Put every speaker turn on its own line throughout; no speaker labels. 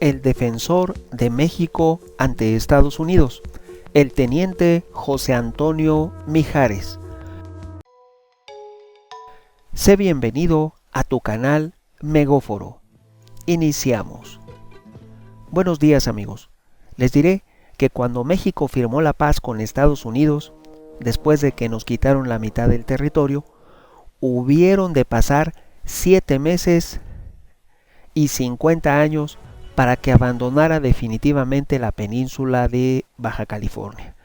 el defensor de México ante Estados Unidos, el teniente José Antonio Mijares. Sé bienvenido a tu canal Megóforo. Iniciamos. Buenos días, amigos. Les diré que cuando México firmó la paz con Estados Unidos, después de que nos quitaron la mitad del territorio, hubieron de pasar 7 meses y 50 años para que abandonara definitivamente la península de Baja California.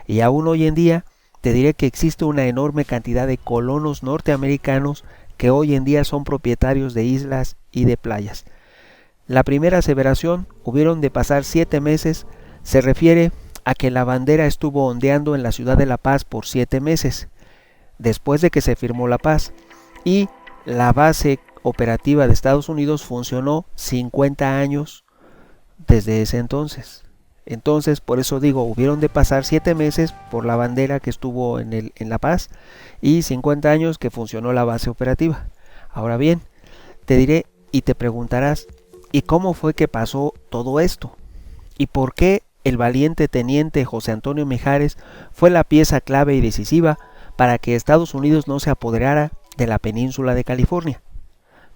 Y aún hoy en día te diré que existe una enorme cantidad de colonos norteamericanos que hoy en día son propietarios de islas y de playas. La primera aseveración, hubieron de pasar 7 meses, se refiere a que la bandera estuvo ondeando en la ciudad de La Paz por 7 meses, después de que se firmó la paz, y la base operativa de Estados Unidos funcionó 50 años desde ese entonces. Entonces, por eso digo, hubieron de pasar 7 meses por la bandera que estuvo en La Paz y 50 años que funcionó la base operativa. Ahora bien, te diré y te preguntarás, ¿y cómo fue que pasó todo esto? ¿Y por qué el valiente teniente José Antonio Mijares fue la pieza clave y decisiva para que Estados Unidos no se apoderara de la península de California?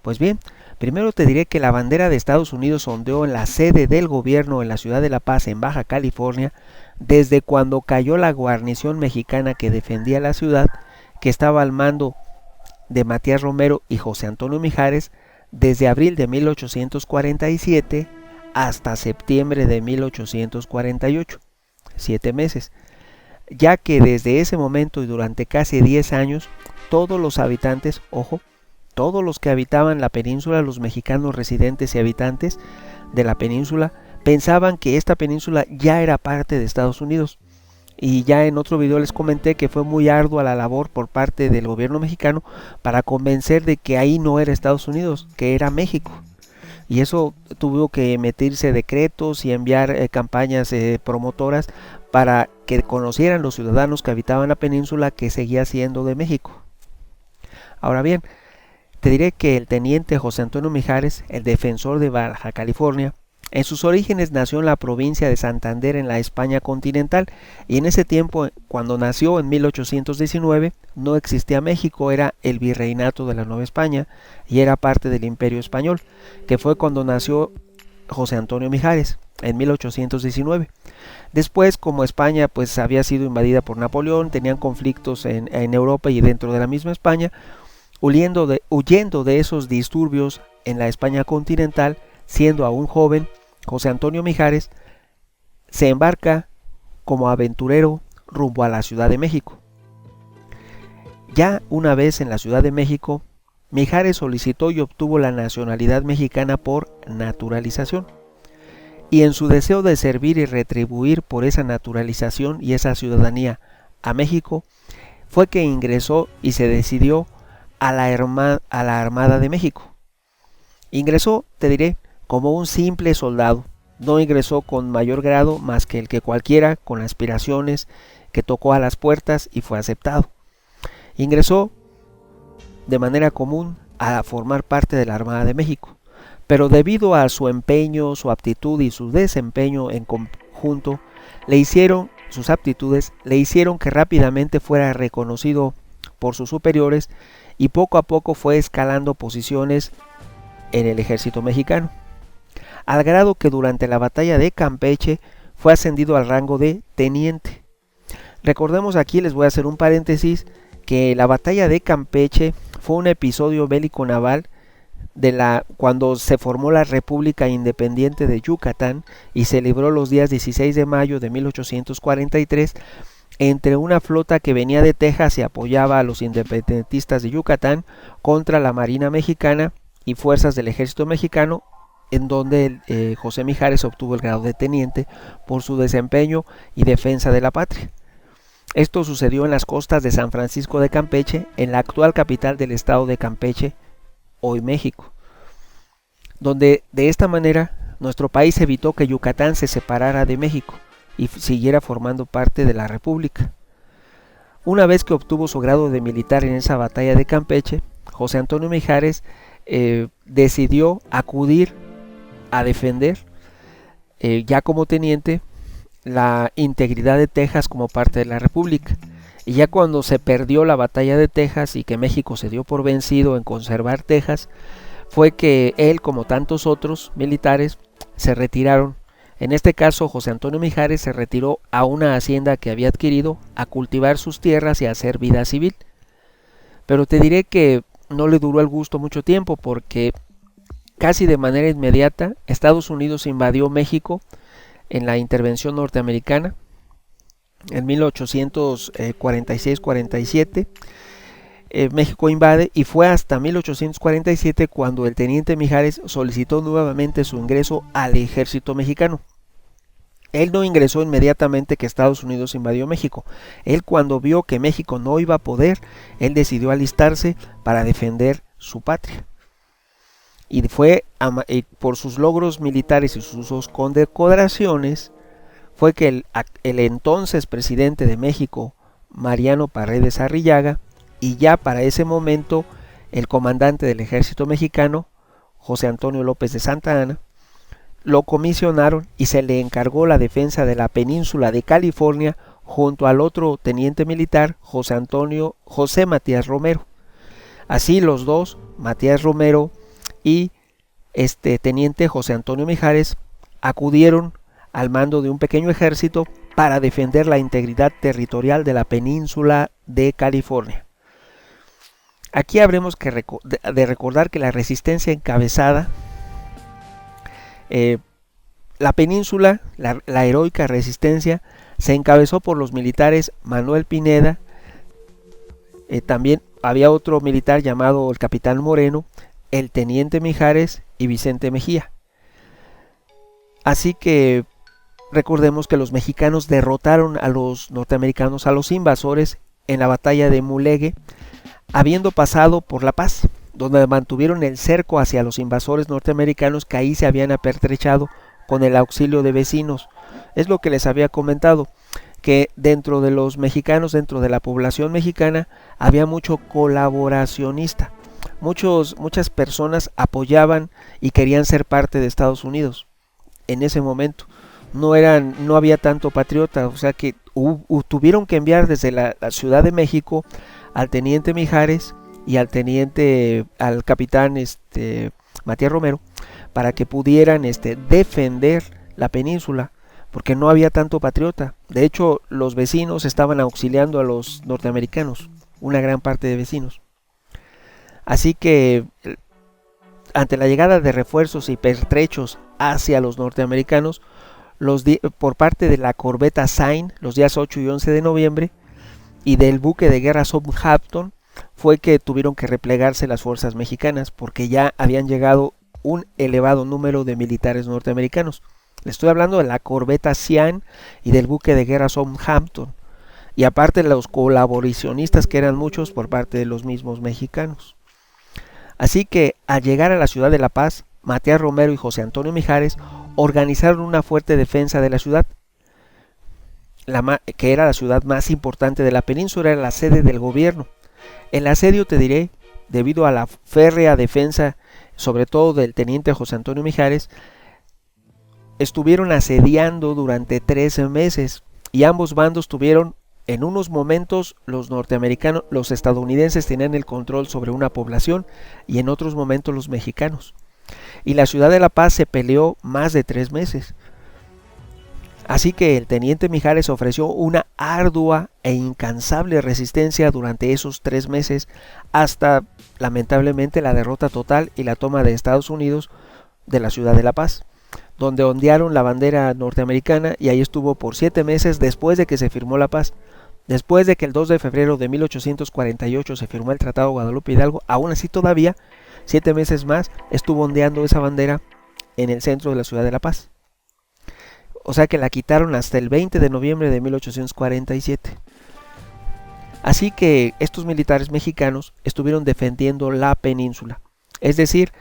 Pues bien, primero te diré que la bandera de Estados Unidos ondeó en la sede del gobierno en la ciudad de La Paz, en Baja California, desde cuando cayó la guarnición mexicana que defendía la ciudad, que estaba al mando de Matías Romero y José Antonio Mijares, desde abril de 1847 hasta septiembre de 1848, 7 meses, ya que desde ese momento y durante casi 10 años, todos los habitantes, ojo, todos los que habitaban la península, los mexicanos residentes y habitantes de la península, pensaban que esta península ya era parte de Estados Unidos. Y ya en otro video les comenté que fue muy ardua la labor por parte del gobierno mexicano para convencer de que ahí no era Estados Unidos, que era México. Y eso tuvo que emitirse decretos y enviar campañas promotoras para que conocieran los ciudadanos que habitaban la península que seguía siendo de México. Ahora bien, te diré que el teniente José Antonio Mijares, el defensor de Baja California, en sus orígenes nació en la provincia de Santander, en la España continental, y en ese tiempo, cuando nació en 1819, no existía México, era el virreinato de la Nueva España y era parte del Imperio Español, que fue cuando nació José Antonio Mijares, en 1819. Después, como España pues había sido invadida por Napoleón, tenían conflictos en Europa y dentro de la misma España, huyendo de esos disturbios en la España continental, siendo aún joven, José Antonio Mijares se embarca como aventurero rumbo a la Ciudad de México. Ya una vez en la Ciudad de México, Mijares solicitó y obtuvo la nacionalidad mexicana por naturalización. Y en su deseo de servir y retribuir por esa naturalización y esa ciudadanía a México, fue que ingresó y se decidió a la Armada de México. Ingresó, te diré, como un simple soldado. No ingresó con mayor grado más que el que cualquiera con aspiraciones, que tocó a las puertas y fue aceptado. Ingresó de manera común a formar parte de la Armada de México, pero debido a su empeño, su aptitud y su desempeño en conjunto, sus aptitudes le hicieron que rápidamente fuera reconocido por sus superiores y poco a poco fue escalando posiciones en el ejército mexicano, al grado que durante la batalla de Campeche fue ascendido al rango de teniente. Recordemos aquí, les voy a hacer un paréntesis, que la batalla de Campeche fue un episodio bélico naval cuando se formó la República Independiente de Yucatán y se libró los días 16 de mayo de 1843 entre una flota que venía de Texas y apoyaba a los independentistas de Yucatán contra la Marina Mexicana y fuerzas del ejército mexicano, en donde José Mijares obtuvo el grado de teniente por su desempeño y defensa de la patria. Esto sucedió en las costas de San Francisco de Campeche, en la actual capital del estado de Campeche, hoy México, donde de esta manera nuestro país evitó que Yucatán se separara de México y siguiera formando parte de la República. Una vez que obtuvo su grado de militar en esa batalla de Campeche, José Antonio Mijares decidió acudir a defender ya como teniente, la integridad de Texas como parte de la República. Y ya cuando se perdió la batalla de Texas y que México se dio por vencido en conservar Texas, fue que él, como tantos otros militares, se retiraron. En este caso, José Antonio Mijares se retiró a una hacienda que había adquirido, a cultivar sus tierras y a hacer vida civil. Pero te diré que no le duró el gusto mucho tiempo, porque casi de manera inmediata Estados Unidos invadió México en la intervención norteamericana en 1846-47. México invade y fue hasta 1847 cuando el teniente Mijares solicitó nuevamente su ingreso al ejército mexicano. Él no ingresó inmediatamente que Estados Unidos invadió México. Él, cuando vio que México no iba a poder, él decidió alistarse para defender su patria. Y fue por sus logros militares y sus condecoraciones fue que el entonces presidente de México, Mariano Paredes Arrillaga, y ya para ese momento el comandante del ejército mexicano, José Antonio López de Santa Anna, lo comisionaron y se le encargó la defensa de la península de California junto al otro teniente militar, José Matías Romero. Así los dos, Matías Romero y teniente José Antonio Mijares, acudieron al mando de un pequeño ejército para defender la integridad territorial de la península de California. Aquí habremos de recordar que la resistencia encabezada, la península, la heroica resistencia, se encabezó por los militares Manuel Pineda, también había otro militar llamado el capitán Moreno, el teniente Mijares y Vicente Mejía. Así que recordemos que los mexicanos derrotaron a los norteamericanos, a los invasores, en la batalla de Mulegé, habiendo pasado por La Paz, donde mantuvieron el cerco hacia los invasores norteamericanos que ahí se habían apertrechado con el auxilio de vecinos. Es lo que les había comentado, que dentro de los mexicanos, dentro de la población mexicana, había mucho colaboracionista. Muchas personas apoyaban y querían ser parte de Estados Unidos en ese momento. No había tanto patriota, o sea que tuvieron que enviar desde la Ciudad de México al teniente Mijares y al capitán Matías Romero para que pudieran defender la península, porque no había tanto patriota. De hecho, los vecinos estaban auxiliando a los norteamericanos, una gran parte de vecinos. Así que ante la llegada de refuerzos y pertrechos hacia los norteamericanos, por parte de la corbeta Sain, los días 8 y 11 de noviembre, y del buque de guerra Southampton, fue que tuvieron que replegarse las fuerzas mexicanas, porque ya habían llegado un elevado número de militares norteamericanos. Le estoy hablando de la corbeta Sian y del buque de guerra Southampton, y aparte los colaboracionistas, que eran muchos por parte de los mismos mexicanos. Así que al llegar a la ciudad de La Paz, Matías Romero y José Antonio Mijares organizaron una fuerte defensa de la ciudad, que era la ciudad más importante de la península, era la sede del gobierno. El asedio, te diré, debido a la férrea defensa, sobre todo del teniente José Antonio Mijares, estuvieron asediando durante 13 meses y ambos bandos tuvieron, en unos momentos los estadounidenses tenían el control sobre una población y en otros momentos los mexicanos. Y la ciudad de La Paz se peleó más de 3 meses. Así que el teniente Mijares ofreció una ardua e incansable resistencia durante esos 3 meses, hasta lamentablemente la derrota total y la toma de Estados Unidos de la ciudad de La Paz, donde ondearon la bandera norteamericana, y ahí estuvo por 7 meses después de que se firmó la paz. Después de que el 2 de febrero de 1848 se firmó el Tratado de Guadalupe Hidalgo, aún así todavía 7 meses más estuvo ondeando esa bandera en el centro de la ciudad de La Paz. O sea que la quitaron hasta el 20 de noviembre de 1847. Así que estos militares mexicanos estuvieron defendiendo la península. Es decir,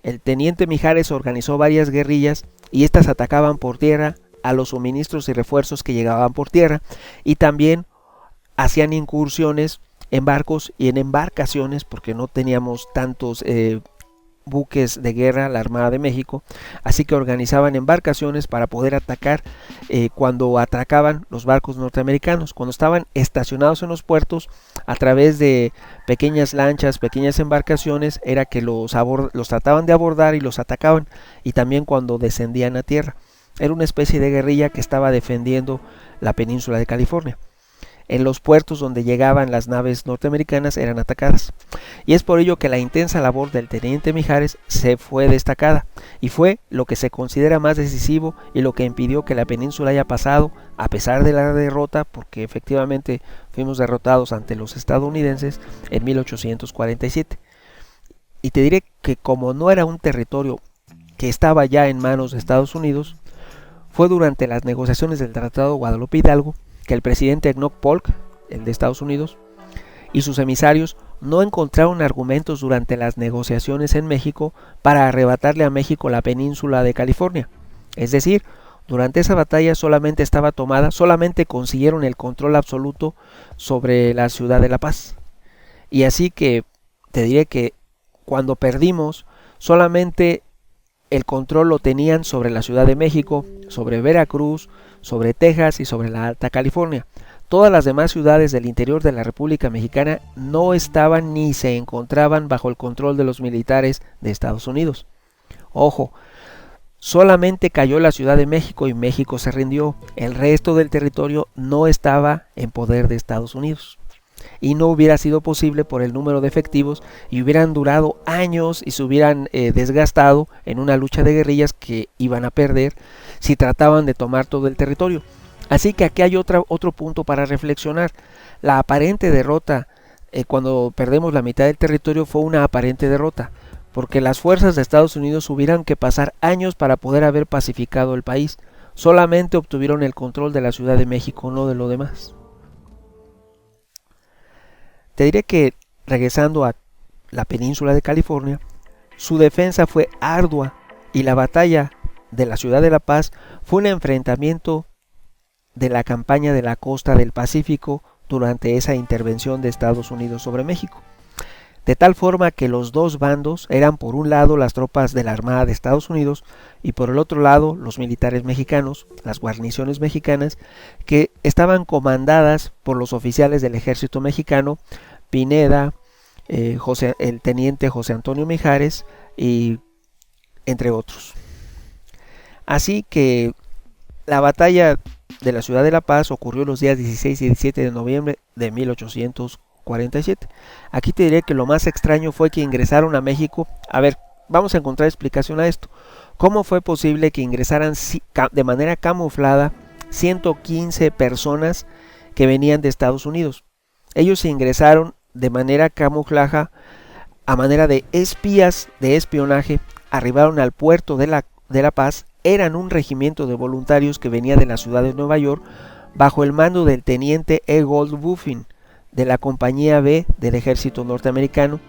el teniente Mijares organizó varias guerrillas y estas atacaban por tierra a los suministros y refuerzos que llegaban por tierra, y también hacían incursiones en barcos y en embarcaciones, porque no teníamos tantos buques de guerra, la Armada de México, así que organizaban embarcaciones para poder atacar cuando atracaban los barcos norteamericanos, cuando estaban estacionados en los puertos. A través de pequeñas lanchas, pequeñas embarcaciones, era que los trataban de abordar y los atacaban, y también cuando descendían a tierra. Era una especie de guerrilla que estaba defendiendo la península de California. En los puertos donde llegaban las naves norteamericanas eran atacadas. Y es por ello que la intensa labor del teniente Mijares se fue destacada, y fue lo que se considera más decisivo y lo que impidió que la península haya pasado, a pesar de la derrota, porque efectivamente fuimos derrotados ante los estadounidenses en 1847. Y te diré que como no era un territorio que estaba ya en manos de Estados Unidos, fue durante las negociaciones del Tratado Guadalupe Hidalgo que el presidente Enoch Polk, el de Estados Unidos, y sus emisarios no encontraron argumentos durante las negociaciones en México para arrebatarle a México la península de California. Es decir, durante esa batalla solamente consiguieron el control absoluto sobre la ciudad de La Paz. Y así que te diré que cuando perdimos, solamente el control lo tenían sobre la Ciudad de México, sobre Veracruz, sobre Texas y sobre la Alta California. Todas las demás ciudades del interior de la República Mexicana no estaban ni se encontraban bajo el control de los militares de Estados Unidos. Ojo, solamente cayó la Ciudad de México y México se rindió. El resto del territorio no estaba en poder de Estados Unidos. Y no hubiera sido posible por el número de efectivos, y hubieran durado años y se hubieran desgastado en una lucha de guerrillas que iban a perder si trataban de tomar todo el territorio. Así que aquí hay otro punto para reflexionar. La aparente derrota cuando perdemos la mitad del territorio fue una aparente derrota, porque las fuerzas de Estados Unidos hubieran que pasar años para poder haber pacificado el país. Solamente obtuvieron el control de la Ciudad de México, no de lo demás. Te diré que, regresando a la península de California, su defensa fue ardua, y la batalla de la Ciudad de La Paz fue un enfrentamiento de la campaña de la costa del Pacífico durante esa intervención de Estados Unidos sobre México. De tal forma que los dos bandos eran por un lado las tropas de la Armada de Estados Unidos y por el otro lado los militares mexicanos, las guarniciones mexicanas, que estaban comandadas por los oficiales del ejército mexicano, Pineda, el teniente José Antonio Mijares, y entre otros. Así que la batalla de la Ciudad de La Paz ocurrió los días 16 y 17 de noviembre de 1847. Aquí te diré que lo más extraño fue que ingresaron a México. A ver, vamos a encontrar explicación a esto. ¿Cómo fue posible que ingresaran de manera camuflada 115 personas que venían de Estados Unidos? Ellos ingresaron de manera camuflada, a manera de espías de espionaje, arribaron al puerto de La Paz. Eran un regimiento de voluntarios que venía de la ciudad de Nueva York bajo el mando del teniente E. Gold Buffin de la compañía B del ejército norteamericano.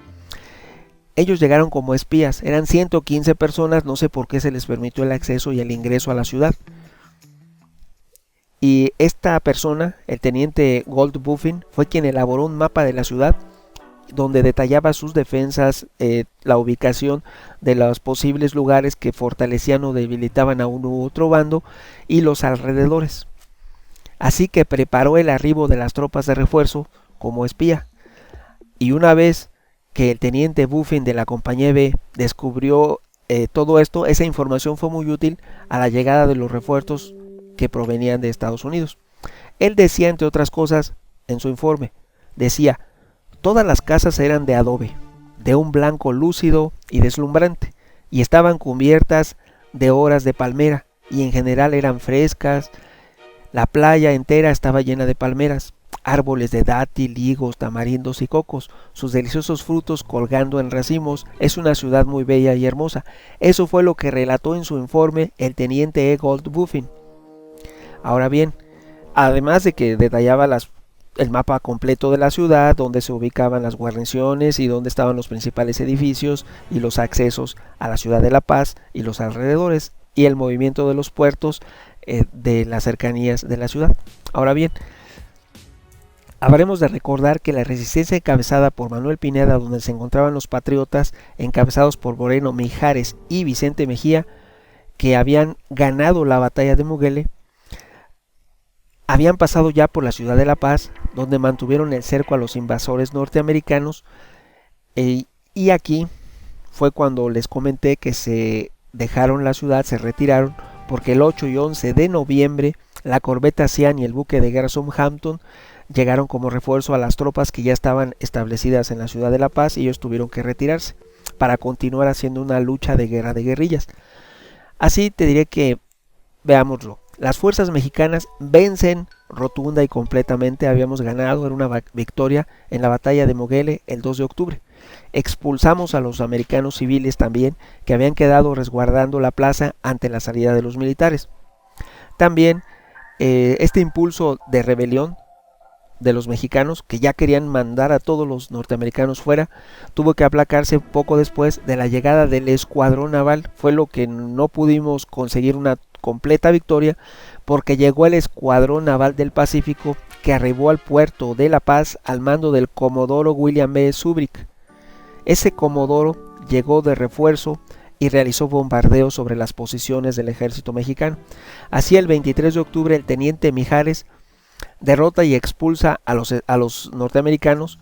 Ellos llegaron como espías, eran 115 personas, no sé por qué se les permitió el acceso y el ingreso a la ciudad. Y esta persona, el teniente Gold Buffin, fue quien elaboró un mapa de la ciudad donde detallaba sus defensas, la ubicación de los posibles lugares que fortalecían o debilitaban a uno u otro bando y los alrededores. Así que preparó el arribo de las tropas de refuerzo como espía. Y una vez que el teniente Buffin de la compañía B descubrió todo esto, esa información fue muy útil a la llegada de los refuerzos que provenían de Estados Unidos. Él decía, entre otras cosas, en su informe, decía: todas las casas eran de adobe, de un blanco lúcido y deslumbrante, y estaban cubiertas de horas de palmera, y en general eran frescas. La playa entera estaba llena de palmeras, árboles de dátil, higos, tamarindos y cocos, sus deliciosos frutos colgando en racimos. Es una ciudad muy bella y hermosa. Eso fue lo que relató en su informe el teniente E. Gold Buffin. Ahora bien, además de que detallaba el mapa completo de la ciudad, donde se ubicaban las guarniciones y donde estaban los principales edificios y los accesos a la ciudad de La Paz y los alrededores, y el movimiento de los puertos de las cercanías de la ciudad. Ahora bien, Habremos de recordar que la resistencia encabezada por Manuel Pineda, donde se encontraban los patriotas encabezados por Moreno Mijares y Vicente Mejía, que habían ganado la batalla de Muguele, habían pasado ya por la ciudad de La Paz, donde mantuvieron el cerco a los invasores norteamericanos, y aquí fue cuando les comenté que se dejaron la ciudad, se retiraron, porque el 8 y 11 de noviembre la corbeta Cian y el buque de guerra Southampton llegaron como refuerzo a las tropas que ya estaban establecidas en la ciudad de La Paz, y ellos tuvieron que retirarse para continuar haciendo una lucha de guerra de guerrillas. Así te diré que, veámoslo, las fuerzas mexicanas vencen rotunda y completamente, habíamos ganado, era una victoria en la batalla de Moguele el 2 de octubre. Expulsamos a los americanos civiles también, que habían quedado resguardando la plaza ante la salida de los militares. También este impulso de rebelión de los mexicanos, que ya querían mandar a todos los norteamericanos fuera, tuvo que aplacarse poco después de la llegada del escuadrón naval. Fue lo que no pudimos conseguir una completa victoria, porque llegó el escuadrón naval del Pacífico, que arribó al puerto de La Paz al mando del comodoro William B. Subrick. Ese comodoro llegó de refuerzo y realizó bombardeos sobre las posiciones del ejército mexicano. Así, el 23 de octubre el teniente Mijares derrota y expulsa a los norteamericanos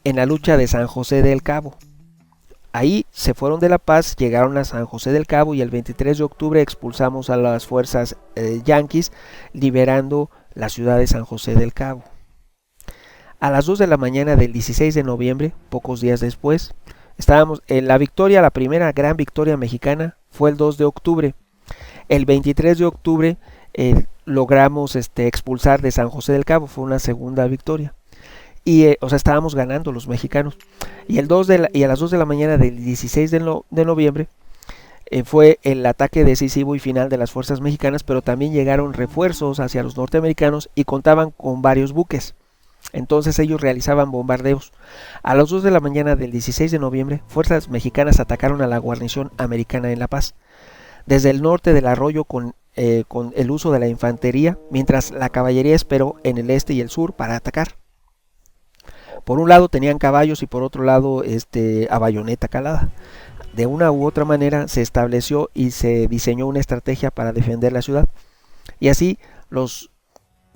en la lucha de San José del Cabo. Ahí se fueron de La Paz, llegaron a San José del Cabo, y el 23 de octubre expulsamos a las fuerzas yanquis, liberando la ciudad de San José del Cabo. A las 2 de la mañana del 16 de noviembre, pocos días después, estábamos en la victoria. La primera gran victoria mexicana fue el 2 de octubre. El 23 de octubre logramos expulsar de San José del Cabo, fue una segunda victoria. Y estábamos ganando los mexicanos. Y a las 2 de la mañana del 16 de noviembre fue el ataque decisivo y final de las fuerzas mexicanas, pero también llegaron refuerzos hacia los norteamericanos y contaban con varios buques. Entonces ellos realizaban bombardeos. A las 2 de la mañana del 16 de noviembre, fuerzas mexicanas atacaron a la guarnición americana en La Paz, desde el norte del arroyo con el uso de la infantería, mientras la caballería esperó en el este y el sur para atacar. Por un lado tenían caballos y por otro lado a bayoneta calada. De una u otra manera se estableció y se diseñó una estrategia para defender la ciudad. Y así los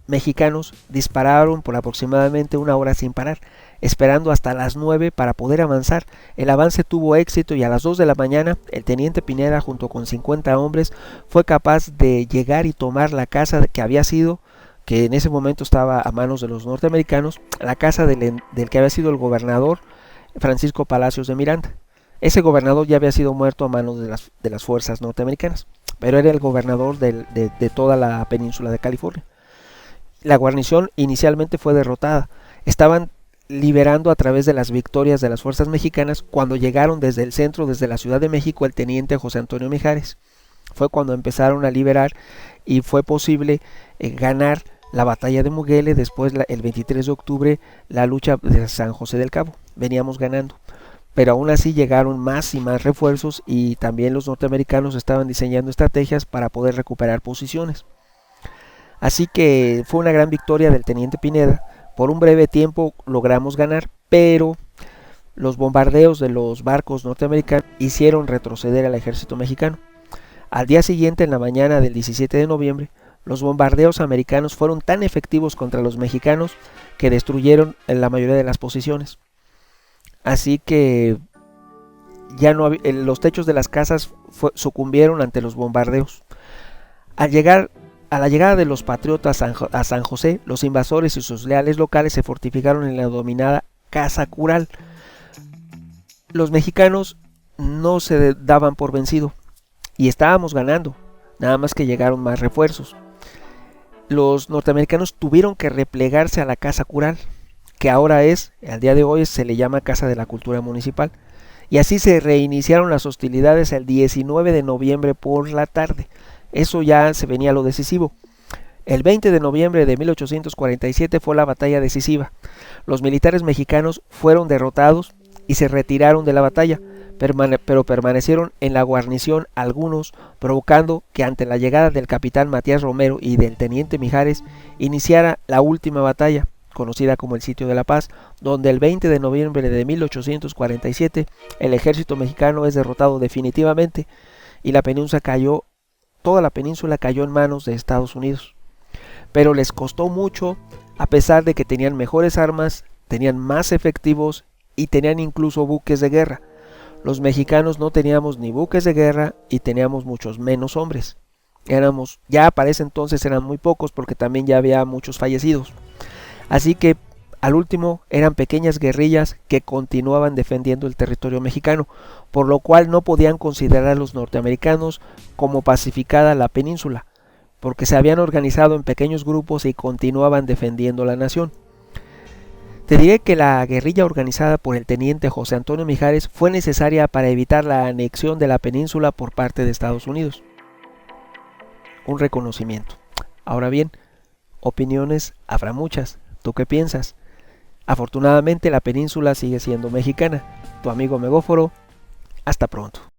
mexicanos dispararon por aproximadamente una hora sin parar, esperando hasta las 9 para poder avanzar. El avance tuvo éxito y a las 2 de la mañana el teniente Pineda, junto con 50 hombres, fue capaz de llegar y tomar la casa que en ese momento estaba a manos de los norteamericanos, la casa del que había sido el gobernador Francisco Palacios de Miranda. Ese gobernador ya había sido muerto a manos de las fuerzas norteamericanas, pero era el gobernador de toda la península de California. La guarnición inicialmente fue derrotada. Estaban liberando a través de las victorias de las fuerzas mexicanas cuando llegaron desde el centro, desde la Ciudad de México, el teniente José Antonio Mijares. Fue cuando empezaron a liberar y fue posible ganar la batalla de Muguele. Después, el 23 de octubre, la lucha de San José del Cabo. Veníamos ganando, pero aún así llegaron más y más refuerzos, y también los norteamericanos estaban diseñando estrategias para poder recuperar posiciones. Así que fue una gran victoria del teniente Pineda. Por un breve tiempo logramos ganar, pero los bombardeos de los barcos norteamericanos hicieron retroceder al ejército mexicano. Al día siguiente, en la mañana del 17 de noviembre, los bombardeos americanos fueron tan efectivos contra los mexicanos que destruyeron la mayoría de las posiciones. Así que ya no los techos de las casas sucumbieron ante los bombardeos. A la llegada de los patriotas a San José, los invasores y sus leales locales se fortificaron en la denominada Casa Cural. Los mexicanos no se daban por vencido y estábamos ganando, nada más que llegaron más refuerzos. Los norteamericanos tuvieron que replegarse a la Casa Cural, que ahora al día de hoy se le llama Casa de la Cultura Municipal, y así se reiniciaron las hostilidades el 19 de noviembre por la tarde. Eso ya se venía lo decisivo. El 20 de noviembre de 1847 fue la batalla decisiva. Los militares mexicanos fueron derrotados y se retiraron de la batalla, pero permanecieron en la guarnición algunos, provocando que ante la llegada del capitán Matías Romero y del teniente Mijares iniciara la última batalla, conocida como el Sitio de la Paz, donde el 20 de noviembre de 1847 el ejército mexicano es derrotado definitivamente y toda la península cayó en manos de Estados Unidos. Pero les costó mucho, a pesar de que tenían mejores armas, tenían más efectivos y tenían incluso buques de guerra. Los mexicanos no teníamos ni buques de guerra y teníamos muchos menos hombres. Ya para ese entonces eran muy pocos porque también ya había muchos fallecidos. Así que al último eran pequeñas guerrillas que continuaban defendiendo el territorio mexicano, por lo cual no podían considerar a los norteamericanos como pacificada la península, porque se habían organizado en pequeños grupos y continuaban defendiendo la nación. Te diré que la guerrilla organizada por el teniente José Antonio Mijares fue necesaria para evitar la anexión de la península por parte de Estados Unidos. Un reconocimiento. Ahora bien, opiniones habrá muchas. ¿Tú qué piensas? Afortunadamente la península sigue siendo mexicana. Tu amigo Megóforo. Hasta pronto.